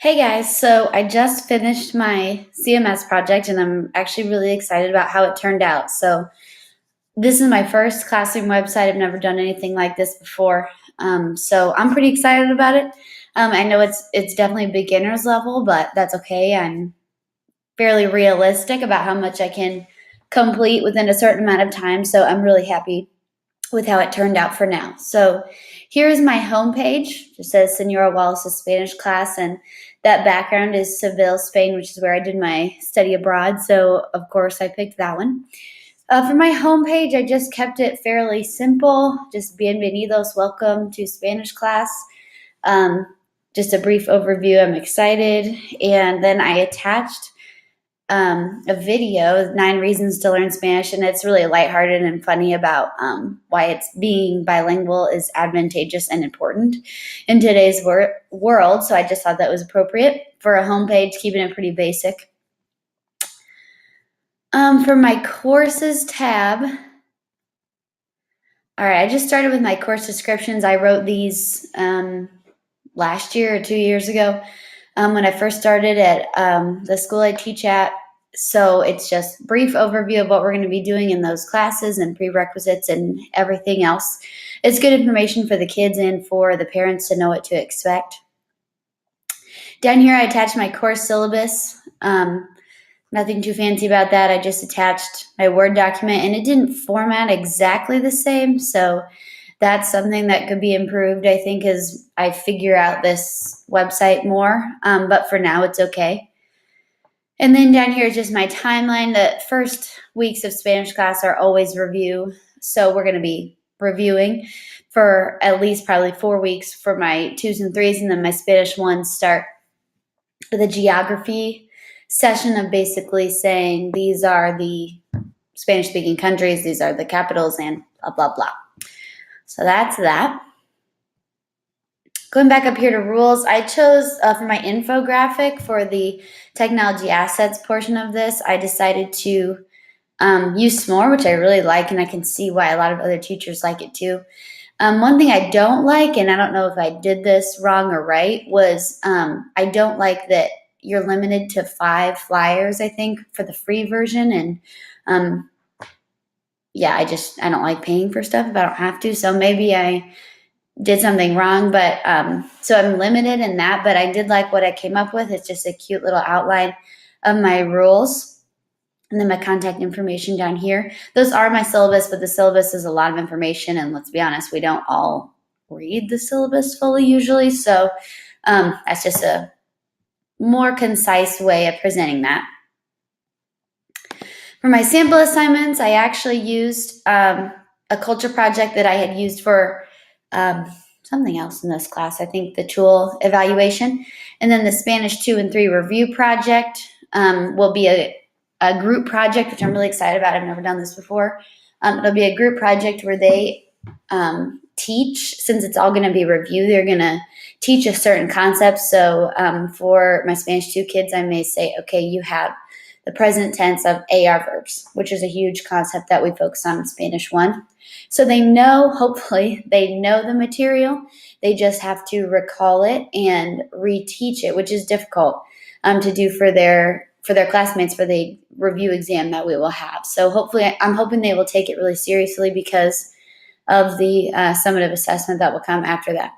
Hey guys, so I just finished my CMS project and I'm actually really excited about how it turned out. So, this is my first classroom website. I've never done anything like this before. So I'm pretty excited about it. I know it's definitely beginner's level, but that's okay. I'm fairly realistic about how much I can complete within a certain amount of time. So I'm really happy with how it turned out for now. So here's my homepage. It says Senora Wallace's Spanish class, and that background is Seville, Spain, which is where I did my study abroad. So of course I picked that one. For my homepage, I just kept it fairly simple. Just bienvenidos, welcome to Spanish class. Um, just a brief overview. I'm excited, and then I attached a video, 9 Reasons to Learn Spanish, and it's really lighthearted and funny about why it's being bilingual is advantageous and important in today's world. So I just thought that was appropriate for a homepage, keeping it pretty basic. For my courses tab, all right, I just started with my course descriptions. I wrote these last year or 2 years ago when I first started at the school I teach at. So it's just brief overview of what we're going to be doing in those classes and prerequisites and everything else. It's good information for the kids and for the parents to know what to expect. Down here, I attached my course syllabus. Nothing too fancy about that. I just attached my Word document, and it didn't format exactly the same. So that's something that could be improved, I think, as I figure out this website more. But for now, it's okay. And then down here is just my timeline. The first weeks of Spanish class are always review. So we're going to be reviewing for at least probably 4 weeks for my 2s and 3s. And then my Spanish 1s start with a geography session of basically saying these are the Spanish-speaking countries, these are the capitals, and blah, blah, blah. So that's that. Going back up here to rules, I chose for my infographic for the technology assets portion of this, I decided to use S'more, which I really like, and I can see why a lot of other teachers like it too. One thing I don't like, and I don't know if I did this wrong or right, was I don't like that you're limited to 5 flyers, I think, for the free version. And yeah, I don't like paying for stuff if I don't have to. So maybe I did something wrong, but so I'm limited in that. But I did like what I came up with. It's just a cute little outline of my rules. And then my contact information down here. Those are my syllabus, but the syllabus is a lot of information. And let's be honest, we don't all read the syllabus fully usually. So that's just a more concise way of presenting that. For my sample assignments, I actually used a culture project that I had used for something else in this class. I think the tool evaluation. And then the Spanish 2 and 3 review project will be a group project, which I'm really excited about. I've never done this before. It'll be a group project where they teach, since it's all going to be review, they're going to teach a certain concept. So for my Spanish 2 kids, I may say, okay, you have the present tense of AR verbs, which is a huge concept that we focus on in Spanish 1. So they know, hopefully, they know the material. They just have to recall it and reteach it, which is difficult to do for their classmates for the review exam that we will have. So hopefully, I'm hoping they will take it really seriously because of the summative assessment that will come after that.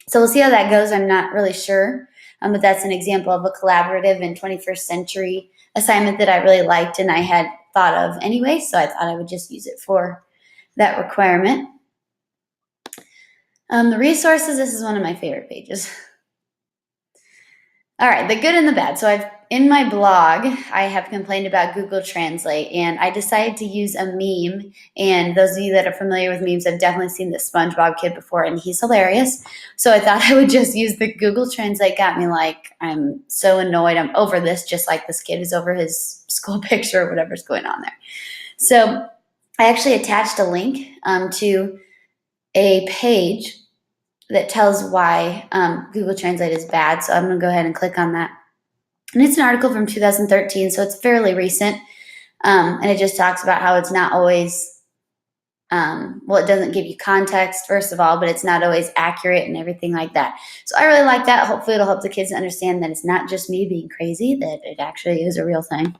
So we'll see how that goes. I'm not really sure, but that's an example of a collaborative and 21st century assignment that I really liked and I had thought of anyway, so I thought I would just use it for that requirement. The resources, this is one of my favorite pages. All right, the good and the bad. So in my blog, I have complained about Google Translate, and I decided to use a meme. And those of you that are familiar with memes have definitely seen the SpongeBob kid before, and he's hilarious. So I thought I would just use the Google Translate. Got me like, I'm so annoyed. I'm over this, just like this kid is over his school picture or whatever's going on there. So I actually attached a link to a page that tells why Google Translate is bad. So I'm going to go ahead and click on that. And it's an article from 2013, so it's fairly recent. And it just talks about how it's not always well, it doesn't give you context, first of all, but it's not always accurate and everything like that. So I really like that. Hopefully it'll help the kids understand that it's not just me being crazy, that it actually is a real thing.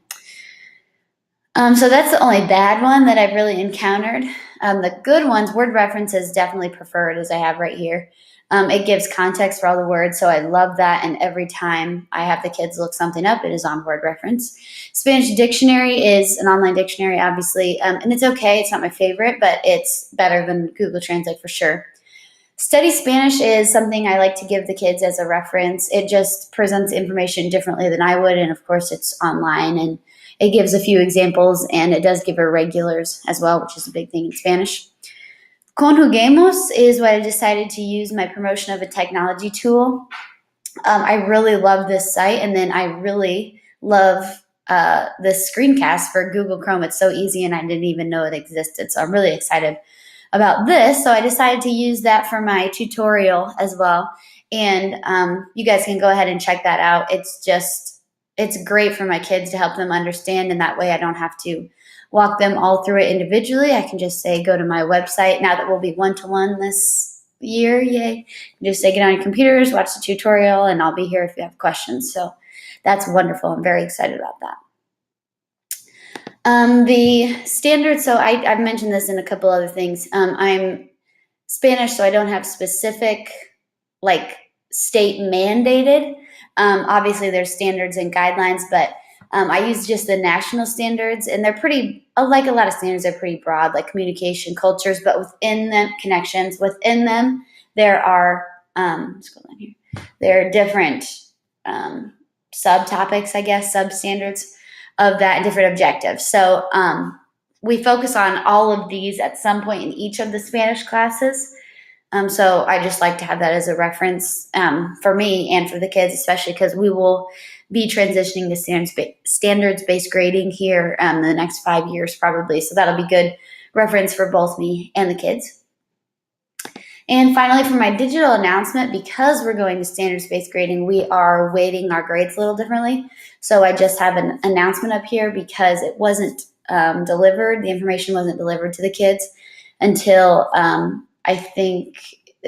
So that's the only bad one that I've really encountered. The good ones, word reference is definitely preferred, as I have right here. It gives context for all the words, so I love that. And every time I have the kids look something up, it is on word reference. Spanish dictionary is an online dictionary, obviously, and it's okay. It's not my favorite, but it's better than Google Translate for sure. Study Spanish is something I like to give the kids as a reference. It just presents information differently than I would, and of course, it's online and it gives a few examples, and it does give irregulars as well, which is a big thing in Spanish. Conjuguemos is what I decided to use my promotion of a technology tool. I really love this site, and then I really love this screencast for Google Chrome. It's so easy, and I didn't even know it existed, so I'm really excited about this. So I decided to use that for my tutorial as well, and you guys can go ahead and check that out. It's great for my kids to help them understand, and that way I don't have to walk them all through it individually. I can just say, go to my website. Now that we'll be one-to-one this year, yay. Just say, get on your computers, watch the tutorial, and I'll be here if you have questions. So that's wonderful. I'm very excited about that. The standards, so I've mentioned this in a couple other things. I'm Spanish, so I don't have specific, like, state mandated. Obviously, there's standards and guidelines, but I use just the national standards, and they're pretty, like a lot of standards, they're pretty broad, like communication, cultures, but within them, connections, within them, there are, let's go down here, there are different subtopics, I guess, substandards of that and different objectives. So we focus on all of these at some point in each of the Spanish classes. So I just like to have that as a reference for me and for the kids, especially because we will be transitioning to standards-based grading here in the next 5 years probably. So that'll be good reference for both me and the kids. And finally, for my digital announcement, because we're going to standards-based grading, we are weighting our grades a little differently. So I just have an announcement up here because it wasn't delivered. The information wasn't delivered to the kids until I think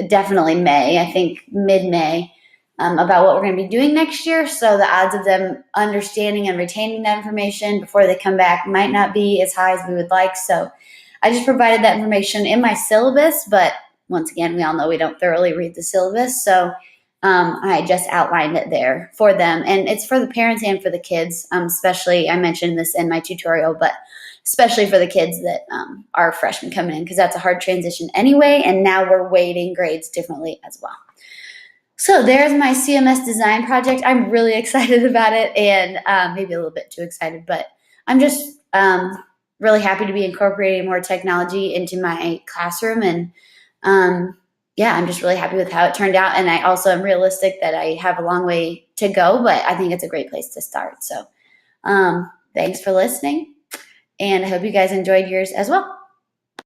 definitely May, I think mid-May, about what we're going to be doing next year. So the odds of them understanding and retaining that information before they come back might not be as high as we would like. So I just provided that information in my syllabus, but once again, we all know we don't thoroughly read the syllabus. So I just outlined it there for them. And it's for the parents and for the kids, especially, I mentioned this in my tutorial, but especially for the kids that are freshmen coming in, because that's a hard transition anyway, and now we're weighting grades differently as well. So there's my CMS design project. I'm really excited about it, and maybe a little bit too excited, but I'm just really happy to be incorporating more technology into my classroom, and yeah, I'm just really happy with how it turned out, and I also am realistic that I have a long way to go, but I think it's a great place to start. So thanks for listening. And I hope you guys enjoyed yours as well.